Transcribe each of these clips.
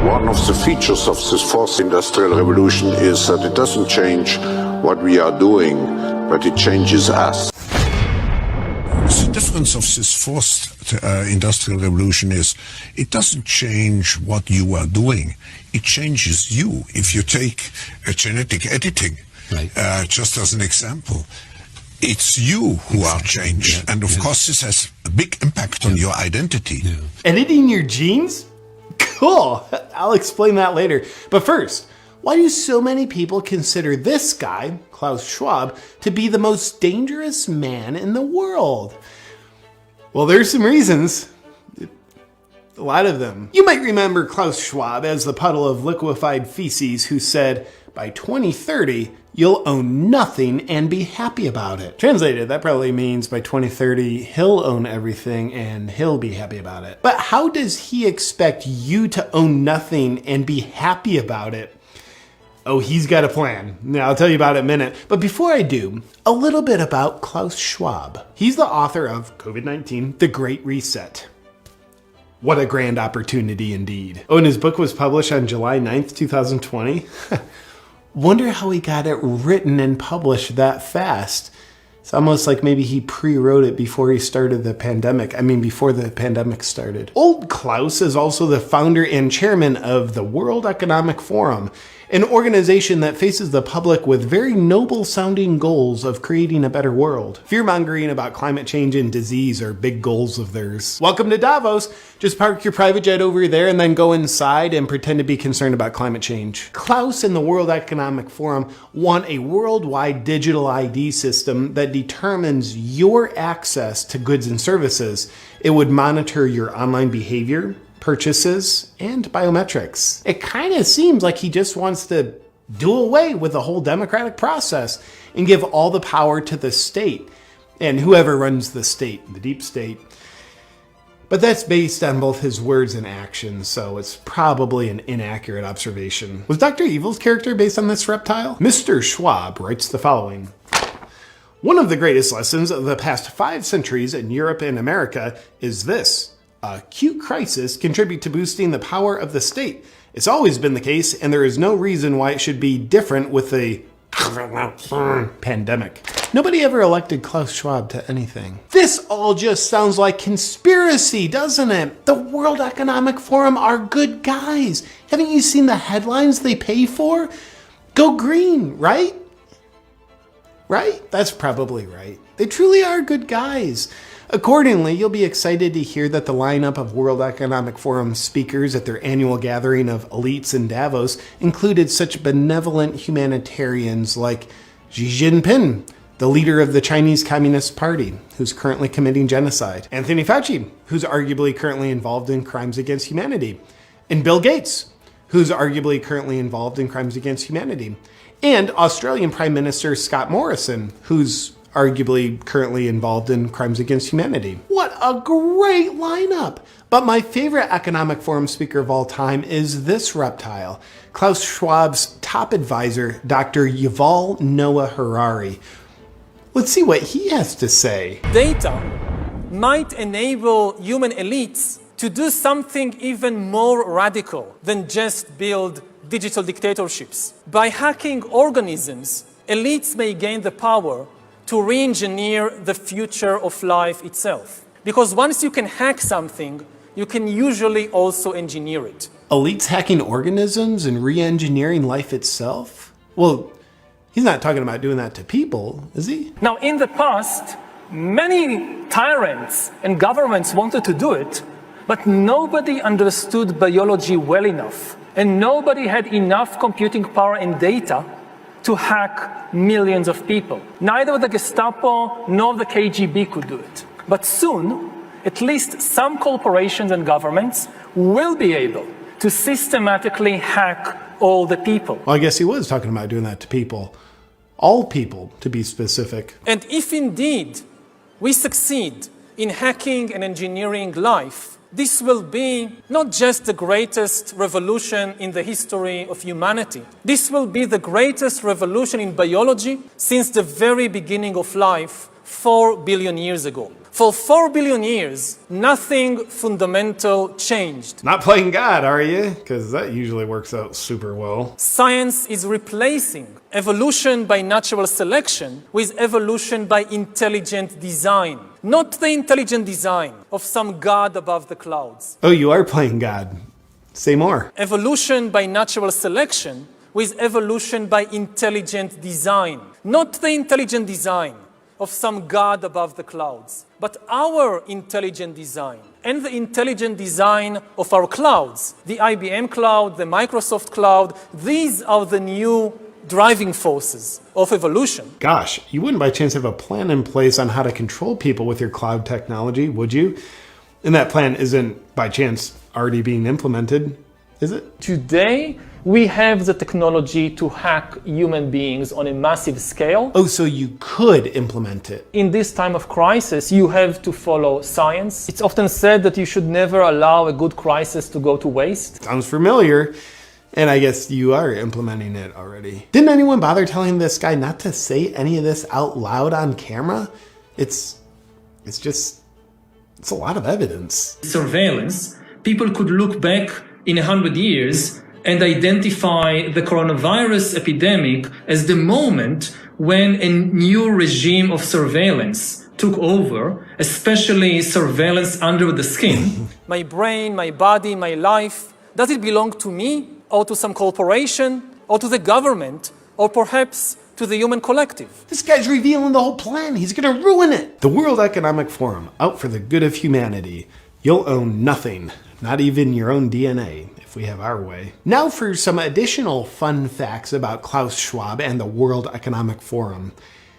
One of the features of this fourth industrial revolution is that it doesn't change what we are doing, but it changes us. The difference of this fourth industrial revolution is it doesn't change what you are doing. It changes you. If you take genetic editing, right. Just as an example, it's you who are changed. And of course, this has a big impact on your identity. Editing your genes? Cool. I'll explain that later. But first, why do so many people consider this guy, Klaus Schwab, to be the most dangerous man in the world? Well, there's some reasons. A lot of them. You might remember Klaus Schwab as the puddle of liquefied feces who said, by 2030, you'll own nothing and be happy about it. Translated, that probably means by 2030, he'll own everything and he'll be happy about it. But how does he expect you to own nothing and be happy about it? Oh, he's got a plan. Now, I'll tell you about it in a minute. But before I do, a little bit about Klaus Schwab. He's the author of COVID-19, The Great Reset. What a grand opportunity indeed. Oh, and his book was published on July 9th, 2020. Wonder how he got it written and published that fast. It's almost like maybe he pre-wrote it before he started the pandemic. Before the pandemic started. Old Klaus is also the founder and chairman of the World Economic Forum, an organization that faces the public with very noble sounding goals of creating a better world. Fear-mongering about climate change and disease are big goals of theirs. Welcome to Davos. Just park your private jet over there and then go inside and pretend to be concerned about climate change. Klaus and the World Economic Forum want a worldwide digital ID system that determines your access to goods and services. It would monitor your online behavior, purchases, and biometrics. It kind of seems like he just wants to do away with the whole democratic process and give all the power to the state and whoever runs the state, the deep state. But that's based on both his words and actions, so it's probably an inaccurate observation. Was Dr. Evil's character based on this reptile? Mr. Schwab writes the following. One of the greatest lessons of the past 5 centuries in Europe and America is this. Acute crisis contribute to boosting the power of the state. It's always been the case, and there is no reason why it should be different with the pandemic. Nobody ever elected Klaus Schwab to anything. This all just sounds like conspiracy, doesn't it? The World Economic Forum are good guys. Haven't you seen the headlines they pay for? Go green, right? Right? That's probably right. They truly are good guys. Accordingly, you'll be excited to hear that the lineup of World Economic Forum speakers at their annual gathering of elites in Davos included such benevolent humanitarians like Xi Jinping, the leader of the Chinese Communist Party, who's currently committing genocide, Anthony Fauci, who's arguably currently involved in crimes against humanity, and Bill Gates, who's arguably currently involved in crimes against humanity, and Australian Prime Minister Scott Morrison, who's arguably currently involved in crimes against humanity. What a great lineup! But my favorite Economic Forum speaker of all time is this reptile, Klaus Schwab's top advisor, Dr. Yuval Noah Harari. Let's see what he has to say. Data might enable human elites to do something even more radical than just build digital dictatorships. By hacking organisms, elites may gain the power to re-engineer the future of life itself. Because once you can hack something, you can usually also engineer it. Elites hacking organisms and re-engineering life itself? Well, he's not talking about doing that to people, is he? Now, in the past, many tyrants and governments wanted to do it, but nobody understood biology well enough, and nobody had enough computing power and data to hack millions of people. Neither the Gestapo nor the KGB could do it. But soon, at least some corporations and governments will be able to systematically hack all the people. Well, I guess he was talking about doing that to people. All people, to be specific. And if indeed we succeed in hacking and engineering life, this will be not just the greatest revolution in the history of humanity. This will be the greatest revolution in biology since the very beginning of life 4 billion years ago. For 4 billion years, nothing fundamental changed. Not playing God, are you? Because that usually works out super well. Science is replacing evolution by natural selection with evolution by intelligent design. Not the intelligent design of some God above the clouds. Oh, you are playing God. Say more. Evolution by natural selection with evolution by intelligent design. Not the intelligent design of some God above the clouds, but our intelligent design and the intelligent design of our clouds. The IBM cloud, the Microsoft cloud, these are the new driving forces of evolution. Gosh, you wouldn't by chance have a plan in place on how to control people with your cloud technology, would you? And that plan isn't by chance already being implemented, is it? Today, we have the technology to hack human beings on a massive scale. Oh, so you could implement it. In this time of crisis, you have to follow science. It's often said that you should never allow a good crisis to go to waste. Sounds familiar. And I guess you are implementing it already. Didn't anyone bother telling this guy not to say any of this out loud on camera? It's a lot of evidence. Surveillance, people could look back in 100 years and identify the coronavirus epidemic as the moment when a new regime of surveillance took over, especially surveillance under the skin. My brain, my body, my life, does it belong to me or to some corporation or to the government or perhaps to the human collective? This guy's revealing the whole plan. He's gonna ruin it. The World Economic Forum, out for the good of humanity. You'll own nothing, not even your own DNA, if we have our way. Now for some additional fun facts about Klaus Schwab and the World Economic Forum.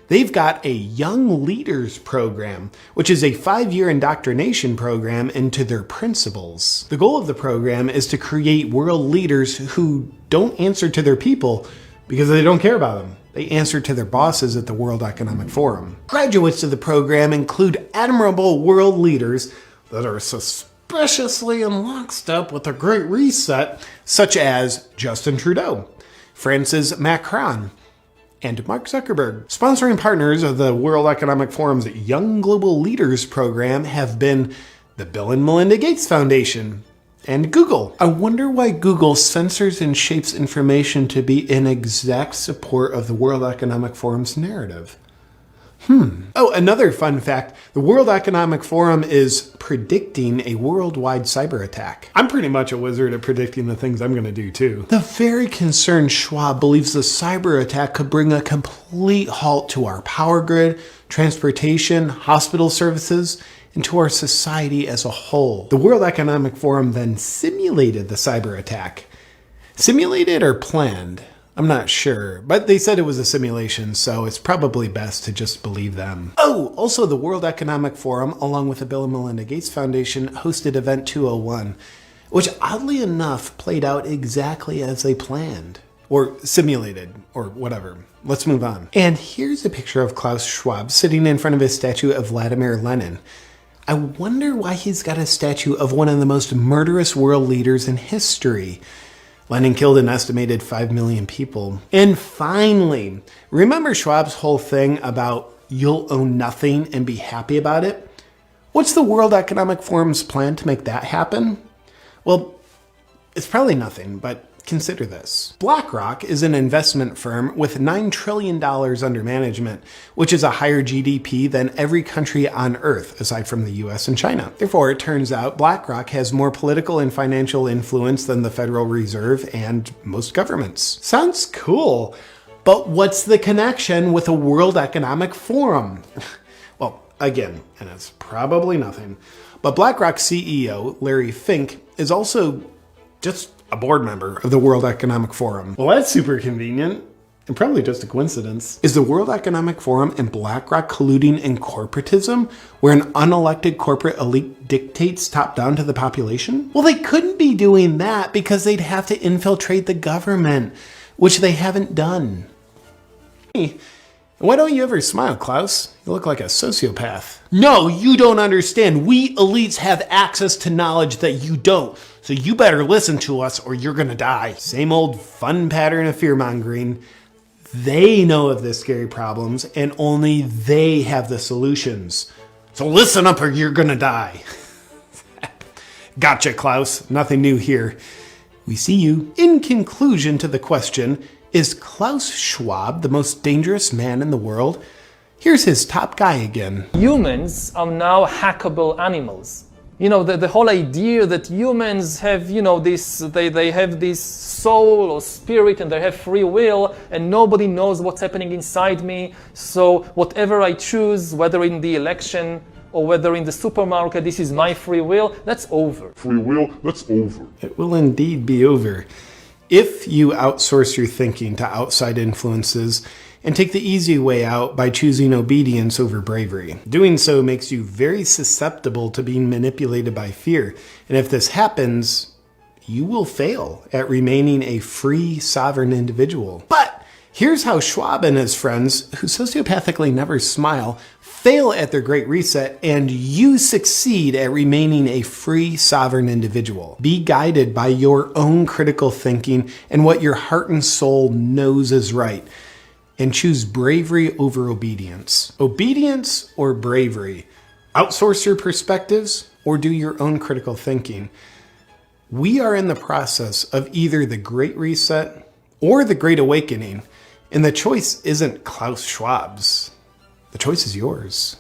They've got a Young Leaders Program, which is a 5-year indoctrination program into their principles. The goal of the program is to create world leaders who don't answer to their people because they don't care about them. They answer to their bosses at the World Economic Forum. Graduates of the program include admirable world leaders that are suspiciously in lockstep with the Great Reset, such as Justin Trudeau, Francis Macron, and Mark Zuckerberg. Sponsoring partners of the World Economic Forum's Young Global Leaders program have been the Bill and Melinda Gates Foundation and Google. I wonder why Google censors and shapes information to be in exact support of the World Economic Forum's narrative. Oh, another fun fact. The World Economic Forum is predicting a worldwide cyber attack. I'm pretty much a wizard at predicting the things I'm going to do too. The very concerned Schwab believes the cyber attack could bring a complete halt to our power grid, transportation, hospital services, and to our society as a whole. The World Economic Forum then simulated the cyber attack. Simulated or planned? I'm not sure, but they said it was a simulation, so it's probably best to just believe them. Oh, also the World Economic Forum, along with the Bill and Melinda Gates Foundation, hosted Event 201, which oddly enough played out exactly as they planned. Or simulated, or whatever. Let's move on. And here's a picture of Klaus Schwab sitting in front of his statue of Vladimir Lenin. I wonder why he's got a statue of one of the most murderous world leaders in history. Lenin killed an estimated 5 million people. And finally, remember Schwab's whole thing about you'll own nothing and be happy about it? What's the World Economic Forum's plan to make that happen? Well, it's probably nothing, but consider this. BlackRock is an investment firm with $9 trillion under management, which is a higher GDP than every country on Earth, aside from the US and China. Therefore, it turns out BlackRock has more political and financial influence than the Federal Reserve and most governments. Sounds cool, but what's the connection with a World Economic Forum? Well, again, and it's probably nothing, but BlackRock CEO Larry Fink is also just a board member of the World Economic Forum. Well, that's super convenient, and probably just a coincidence. Is the World Economic Forum and BlackRock colluding in corporatism, where an unelected corporate elite dictates top down to the population? Well, they couldn't be doing that because they'd have to infiltrate the government, which they haven't done. Hey, why don't you ever smile, Klaus? You look like a sociopath. No, you don't understand. We elites have access to knowledge that you don't. So you better listen to us or you're gonna die. Same old fun pattern of fear-mongering. They know of the scary problems and only they have the solutions. So listen up or you're gonna die. Gotcha, Klaus. Nothing new here. We see you. In conclusion to the question, is Klaus Schwab the most dangerous man in the world? Here's his top guy again. Humans are now hackable animals. You know, the whole idea that humans have, you know, they have this soul or spirit and they have free will and nobody knows what's happening inside me. So whatever I choose, whether in the election or whether in the supermarket, this is my free will, that's over. Free will, that's over. It will indeed be over. If you outsource your thinking to outside influences and take the easy way out by choosing obedience over bravery. Doing so makes you very susceptible to being manipulated by fear. And if this happens, you will fail at remaining a free, sovereign individual. But here's how Schwab and his friends, who sociopathically never smile, fail at their great reset, and you succeed at remaining a free, sovereign individual. Be guided by your own critical thinking and what your heart and soul knows is right. And choose bravery over obedience. Obedience or bravery? Outsource your perspectives or do your own critical thinking? We are in the process of either the Great Reset or the Great Awakening, and the choice isn't Klaus Schwab's. The choice is yours.